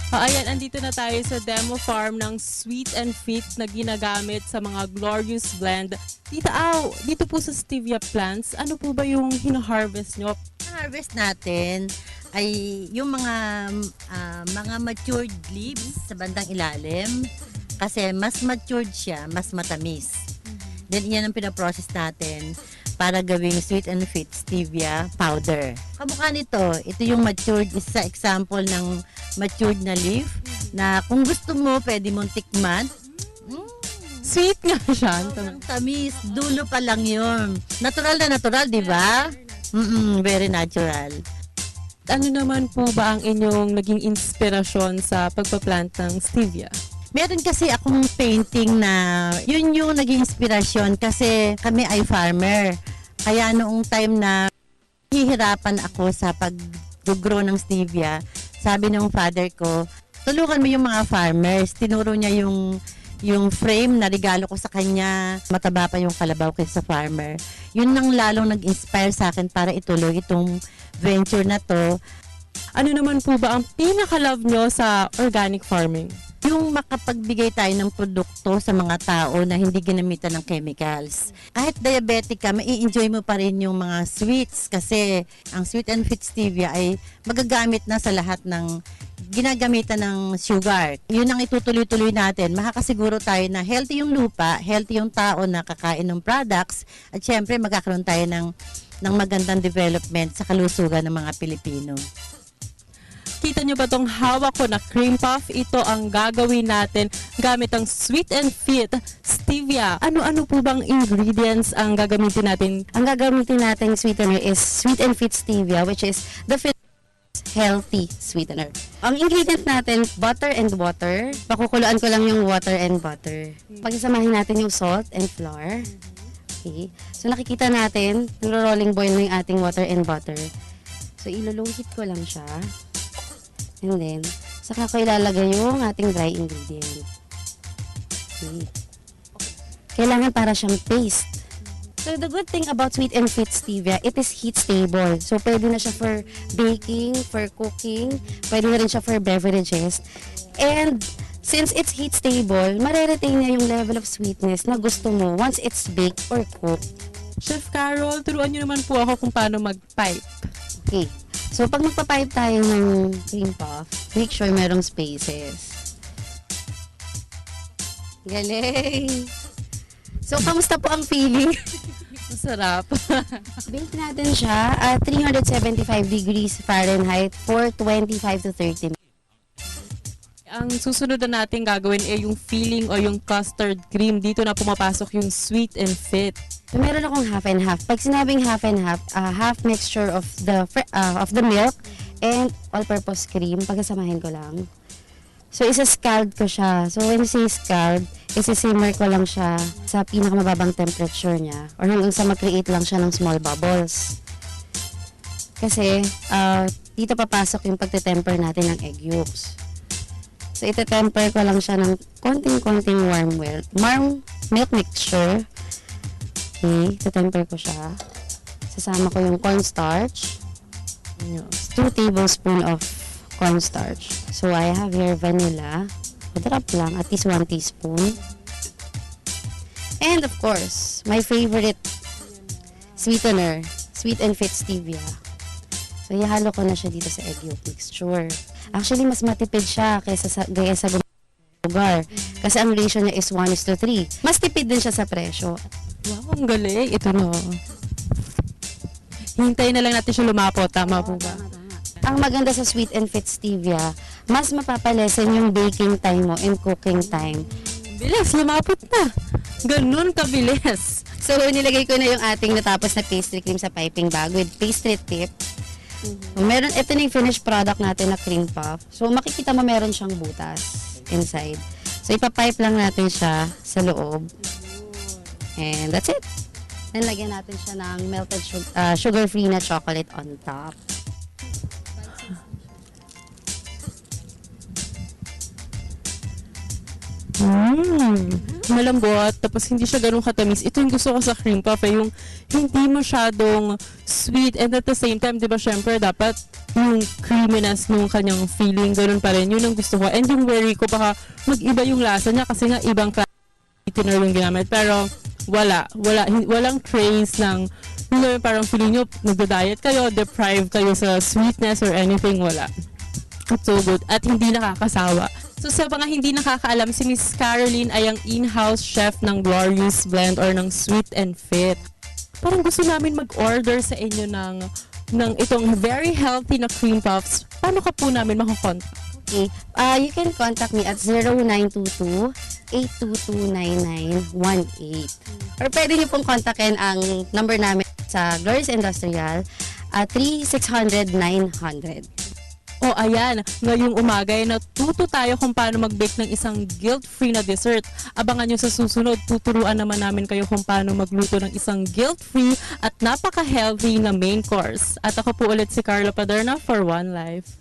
Ayan, andito na tayo sa demo farm ng Sweet and Fit na ginagamit sa mga Glorious Blend. Tita Au, dito po sa stevia plants, ano po ba yung hina-harvest nyo? Harvest natin ay yung mga matured leaves sa bandang ilalim kasi mas matured siya, mas matamis. Then yan ang pinaprocess natin para gawing Sweet and Fit stevia powder. Kamukha nito, ito yung matured, isa example ng matured na leaf na kung gusto mo, pwede mong tikman. Sweet nga siya. Ang tamis, dulo pa lang yun. Natural na natural, di ba? Very natural. Ano naman po ba ang inyong naging inspirasyon sa pagpa-plant ng stevia? Meron kasi akong painting na yun yung naging inspirasyon kasi kami ay farmer. Kaya noong time na hihirapan ako sa pag-grow ng stevia, sabi ng father ko, tulungan mo yung mga farmers. Tinuro niya yung frame na regalo ko sa kanya. Mataba pa yung kalabaw kaysa sa farmer. Yun nang lalong nag-inspire sa akin para ituloy itong venture na to. Ano naman po ba ang pinaka-love nyo sa organic farming? Yung makapagbigay tayo ng produkto sa mga tao na hindi ginamitan ng chemicals. Kahit diabetic ka, mai-enjoy mo pa rin yung mga sweets kasi ang Sweet and Fit stevia ay magagamit na sa lahat ng ginagamitan ng sugar. Yun ang itutuloy-tuloy natin. Makakasiguro tayo na healthy yung lupa, healthy yung tao na kakain ng products, at syempre magkakaroon tayo ng magandang development sa kalusugan ng mga Pilipino. Kita nyo ba tong hawak ko na cream puff? Ito ang gagawin natin gamit ang Sweet and Fit stevia. Ano-ano po bang ingredients ang gagamitin natin? Ang gagamitin nating sweetener is Sweet and Fit stevia, which is the healthy sweetener. Ang ingredient natin, butter and water. Pakukuluan ko lang yung water and butter. Pagsasamahin natin yung salt and flour. Okay. So nakikita natin, nagro-rolling boil na yung ating water and butter. So ilo-low heat ko lang siya. And then, saka ko ilalagay yung ating dry ingredient. Okay. Kailangan para siyang paste. So, the good thing about Sweet and Fit stevia, it is heat stable. So, pwede na siya for baking, for cooking, pwede na rin siya for beverages. And, since it's heat stable, mareretain niya yung level of sweetness na gusto mo once it's baked or cooked. Chef Carol, turuan nyo naman po ako kung paano mag-pipe. Okay. So, pag magpapipe tayo ng cream puff, make sure merong spaces. Galing! So, kamusta po ang feeling? Masarap. Bake natin siya at 375 degrees Fahrenheit for 25 to 30 minutes. Ang susunod na natin gagawin ay yung filling o yung custard cream. Dito na pumapasok yung Sweet and Fit. So, meron akong half and half. Pag sinabing half and half, half mixture of the milk and all-purpose cream, pagkasamahin ko lang. So, isa-scald ko siya. So, when you say scald, isa-simmer ko lang siya sa pinakamababang temperature niya or hanggang sa mag-create lang siya ng small bubbles. Kasi, dito papasok yung pagte-temper natin ng egg yolks. So, ite-temper ko lang siya ng konting-konting warm milk mixture. Okay, ite-temper ko siya. Sasama ko yung cornstarch. 2 tablespoons of cornstarch. So, I have here vanilla. Drop lang, at least 1 teaspoon. And of course, my favorite sweetener, Sweet and Fit stevia. So, ihalo ko na siya dito sa egg yolk mixture. Actually, mas matipid siya gaya sa lugar. Kasi ang ratio niya is 1:3. Mas tipid din siya sa presyo. Wow, ang galing. Ito no. Hintayin na lang natin siya lumapo. Tama po ba? Ang maganda sa Sweet and Fit stevia, mas mapapalesen yung baking time mo and cooking time. Bilis, lumapot na. Ganun kabilis. So, nilagay ko na yung ating natapos na pastry cream sa piping bag with pastry tip. Ito na yung finished product natin na cream puff. So, makikita mo meron siyang butas inside. So, ipapipe lang natin siya sa loob. And that's it. Then, lagyan natin siya ng melted sugar-free na chocolate on top. Malambot, tapos hindi siya ganun katamis. Ito yung gusto ko sa cream puff, yung hindi masyadong sweet and at the same time, di ba syempre, dapat yung creaminess nung kanyang feeling, ganun pa rin. Yun ang gusto ko. And yung worry ko, baka mag-iba yung lasa niya kasi nga ibang sweetener yung ginamit. Pero walang trace ng, yung parang feeling nyo, nagda-diet kayo, deprived kayo sa sweetness or anything, wala. It's so good. At hindi nakakasawa. So sa mga hindi nakakaalam, si Miss Caroline ay ang in-house chef ng Glorious Blend or ng Sweet and Fit. Parang gusto namin mag-order sa inyo ng itong very healthy na cream puffs. Paano ka po namin makakontak? Okay. You can contact me at 0922-822-9918. Or pwede niyo pong kontakin ang number namin sa Glorious Industrial at 3600-900. O ayan, ngayong umaga ay natuto tayo kung paano mag-bake ng isang guilt-free na dessert. Abangan nyo sa susunod, tuturuan naman namin kayo kung paano magluto ng isang guilt-free at napaka-healthy na main course. At ako po ulit si Carla Paderna for One Life.